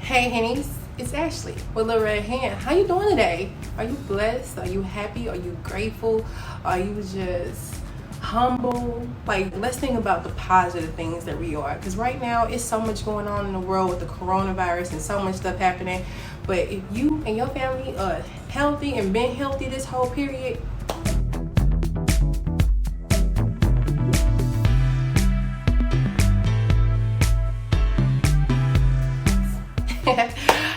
Hey Hennies, it's Ashley with Little Red Hen. How you doing today? Are you blessed? Are you happy? Are you grateful? Are you just humble? Like, let's think about the positive things that we are. Because right now, it's so much going on in the world with the coronavirus and so much stuff happening. But if you and your family are healthy and been healthy this whole period,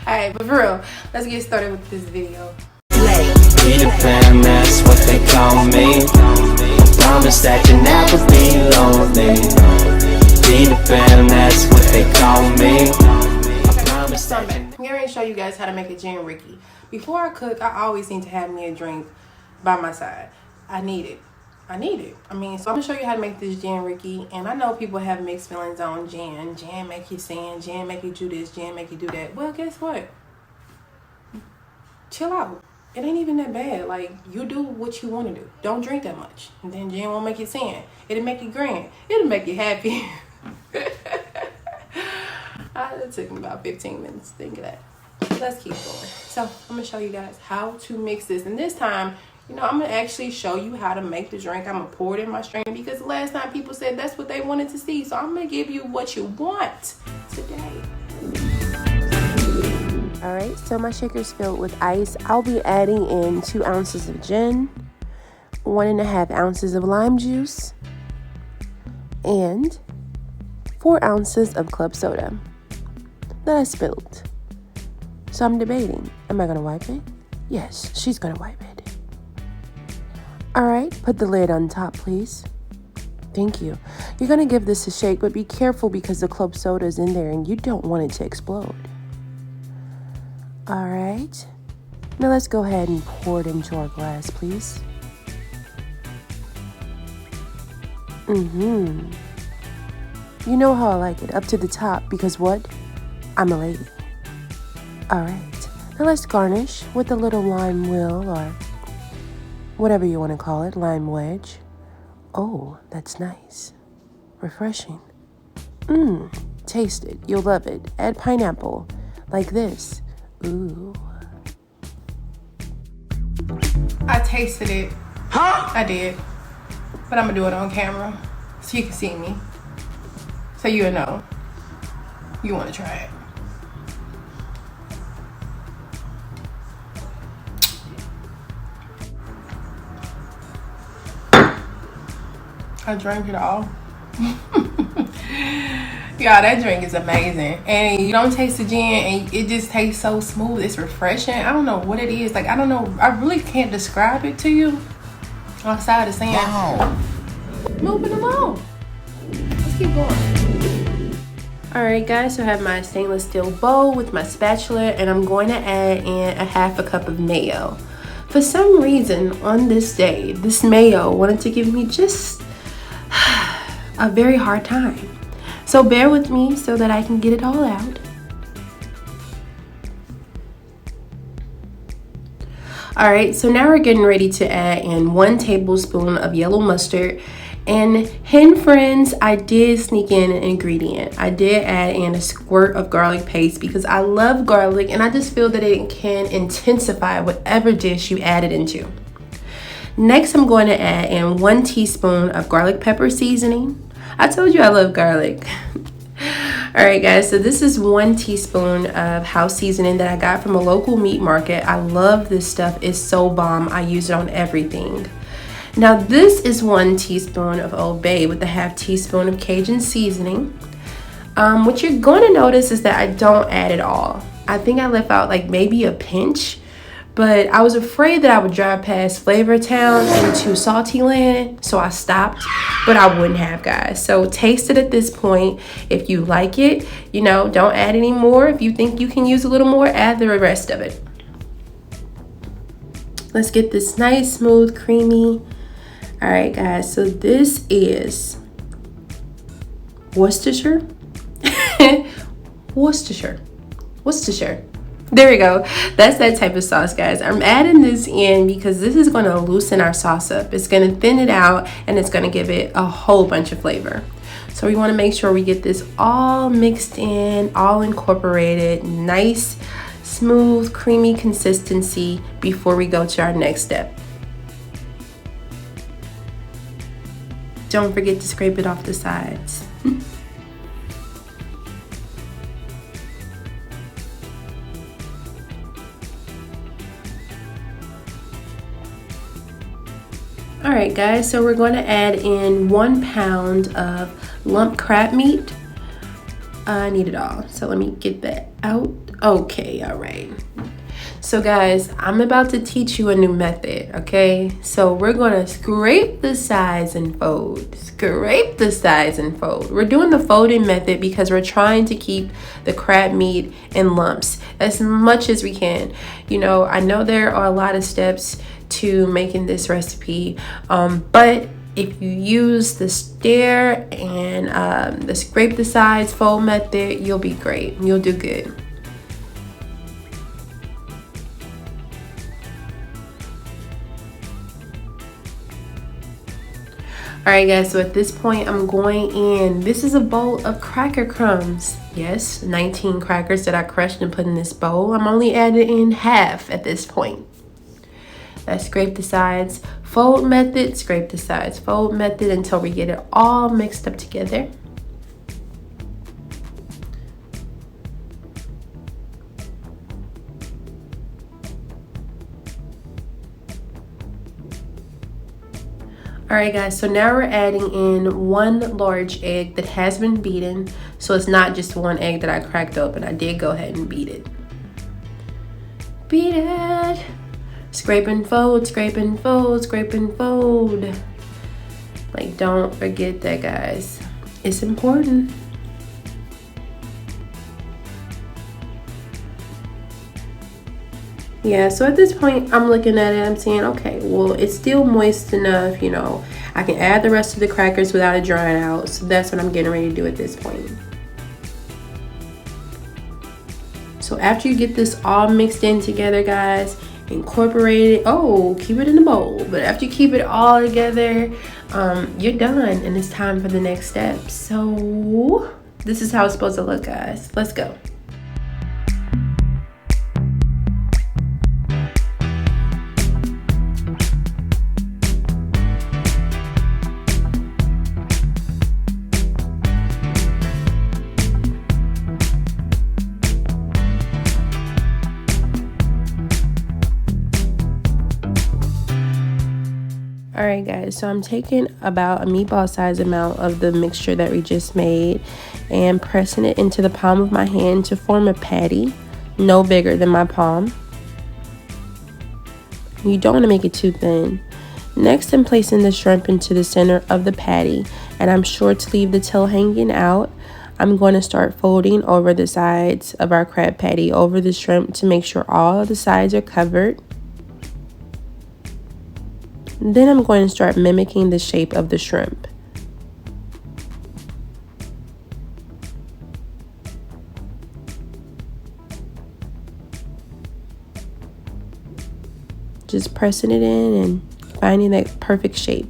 alright, but for real, let's get started with this video. Peter Pan, that's what they call me. I promise that you'll never be lonely. Peter Pan, that's what they call me. I promise So I'm that back. I'm going to show you guys how to make a gin Rickey. Before I cook, I always need to have me a drink by my side. I need it. I mean, so I'm gonna show you how to make this gin Rickey. And I know people have mixed feelings on gin. Gin make you sin, gin make you do this, gin make you do that. Well, guess what? Chill out. It ain't even that bad. Like, you do what you want to do. Don't drink that much. And then gin won't make you sin. It'll make you grand. It'll make you happy. It took me about 15 minutes to think of that. Let's keep going. So I'm gonna show you guys how to mix this. And this time, you know, I'm gonna actually show you how to make the drink. I'm gonna pour it in my strainer because the last time people said that's what they wanted to see. So I'm gonna give you what you want today. All right, so my shaker's filled with ice. I'll be adding in 2 ounces of gin, 1.5 ounces of lime juice, and 4 ounces of club soda that I spilled. So I'm debating, am I gonna wipe it? Yes, she's gonna wipe it. All right, put the lid on top, please. Thank you. You're gonna give this a shake, but be careful because the club soda is in there and you don't want it to explode. All right, now let's go ahead and pour it into our glass, please. You know how I like it, up to the top, because what? I'm a lady. All right, now let's garnish with a little lime wheel or whatever you want to call it, lime wedge. Oh, that's nice. Refreshing. Taste it. You'll love it. Add pineapple, like this. Ooh. I tasted it. Huh? I did. But I'm going to do it on camera so you can see me. So you'll know. You want to try it. I drank it all. Y'all, that drink is amazing. And you don't taste the gin and it just tastes so smooth. It's refreshing. I don't know what it is. Like, I don't know. I really can't describe it to you outside of saying, wow. Moving along. Let's keep going. Alright guys, so I have my stainless steel bowl with my spatula and I'm going to add in 1/2 cup of mayo. For some reason on this day, this mayo wanted to give me just a very hard time. So bear with me so that I can get it all out. All right, so now we're getting ready to add in 1 tablespoon of yellow mustard. And Hen Friends, I did sneak in an ingredient. I did add in a squirt of garlic paste because I love garlic and I just feel that it can intensify whatever dish you add it into. Next, I'm going to add in 1 teaspoon of garlic pepper seasoning. I told you I love garlic. All right, guys, so this is 1 teaspoon of house seasoning that I got from a local meat market. I love this stuff. It's so bomb. I use it on everything. Now, this is 1 teaspoon of Old Bay with a 1/2 teaspoon of Cajun Seasoning. What you're going to notice is that I don't add it all. I think I left out like maybe a pinch. But I was afraid that I would drive past Flavor Town into Salty Land, so I stopped, but I wouldn't have, guys. So taste it at this point. If you like it, you know, don't add any more. If you think you can use a little more, add the rest of it. Let's get this nice, smooth, creamy. All right, guys, so this is Worcestershire. Worcestershire. There we go. That's that type of sauce, guys. I'm adding this in because this is going to loosen our sauce up. It's going to thin it out and it's going to give it a whole bunch of flavor. So we want to make sure we get this all mixed in, all incorporated, nice, smooth, creamy consistency before we go to our next step. Don't forget to scrape it off the sides. Alright guys, so we're going to add in 1 pound of lump crab meat. I need it all, so let me get that out. Okay, alright. So guys, I'm about to teach you a new method, okay? So we're going to scrape the sides and fold. Scrape the sides and fold. We're doing the folding method because we're trying to keep the crab meat in lumps as much as we can. You know, I know there are a lot of steps to making this recipe, but if you use the stir and the scrape the sides fold method, you'll be great. You'll do good. Alright guys, so at this point I'm going in. This is a bowl of cracker crumbs. Yes, 19 crackers that I crushed and put in this bowl. I'm only adding in half at this point. Let's scrape the sides, fold method, scrape the sides, fold method until we get it all mixed up together. Alright guys, so now we're adding in 1 large egg that has been beaten. So it's not just 1 egg that I cracked open. I did go ahead and beat it. Beat it! Scrape and fold, scrape and fold, scrape and fold. Like, don't forget that, guys. It's important. Yeah, so at this point, I'm looking at it, I'm saying, okay, well, it's still moist enough, you know. I can add the rest of the crackers without it drying out. So that's what I'm getting ready to do at this point. So after you get this all mixed in together, guys, incorporate it. Oh, keep it in the bowl. But after you keep it all together, you're done, and it's time for the next step. So this is how it's supposed to look, guys. Let's go. Alright guys, so I'm taking about a meatball size amount of the mixture that we just made and pressing it into the palm of my hand to form a patty, no bigger than my palm. You don't want to make it too thin. Next, I'm placing the shrimp into the center of the patty, and I'm sure to leave the tail hanging out. I'm going to start folding over the sides of our crab patty over the shrimp to make sure all of the sides are covered. Then I'm going to start mimicking the shape of the shrimp. Just pressing it in and finding that perfect shape.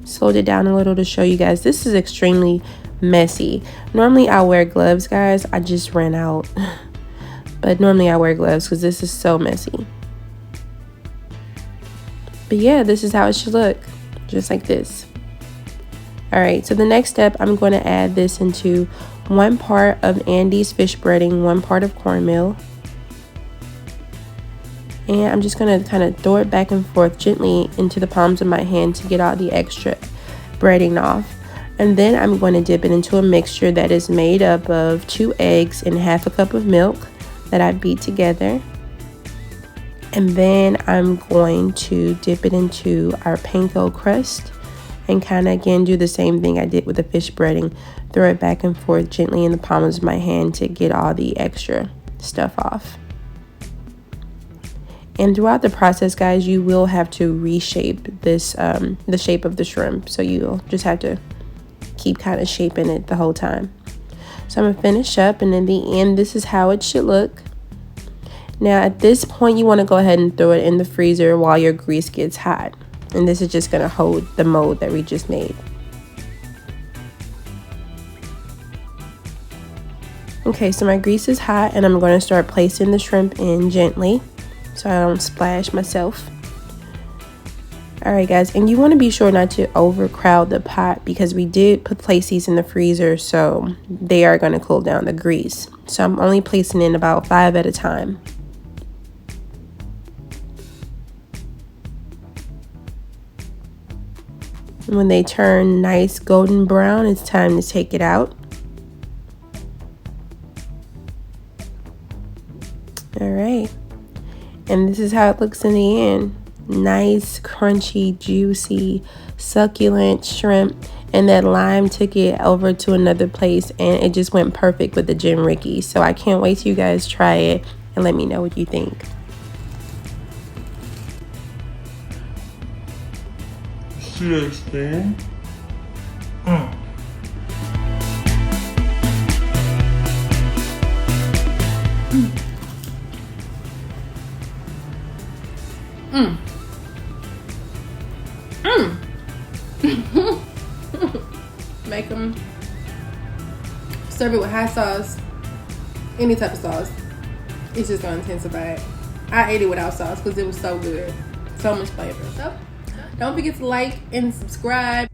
Slowed it down a little to show you guys. This is extremely messy. Normally I wear gloves, guys. I just ran out. But normally I wear gloves because this is so messy. But yeah, this is how it should look, just like this. Alright, so the next step, I'm going to add this into 1 part of Andy's fish breading, 1 part of cornmeal. And I'm just going to kind of throw it back and forth gently into the palms of my hand to get all the extra breading off. And then I'm going to dip it into a mixture that is made up of 2 eggs and half a cup of milk that I beat together. And then I'm going to dip it into our panko crust and kind of again do the same thing I did with the fish breading. Throw it back and forth gently in the palms of my hand to get all the extra stuff off. And throughout the process, guys, you will have to reshape this, the shape of the shrimp. So you'll just have to keep kind of shaping it the whole time. So I'm going to finish up, and in the end, this is how it should look. Now at this point, you want to go ahead and throw it in the freezer while your grease gets hot. And this is just going to hold the mold that we just made. Okay, so my grease is hot and I'm going to start placing the shrimp in gently so I don't splash myself. Alright guys, and you want to be sure not to overcrowd the pot because we did place these in the freezer, so they are going to cool down the grease. So I'm only placing in about 5 at a time. When they turn nice golden brown, it's time to take it out. Alright, and this is how it looks in the end. Nice, crunchy, juicy, succulent shrimp, and that lime took it over to another place, and it just went perfect with the gin Rickey. So I can't wait till you guys try it and let me know what you think. Seriously? Make them, serve it with hot sauce, any type of sauce. It's just gonna intensify it. I ate it without sauce because it was so good, so much flavor. So don't forget to like and subscribe.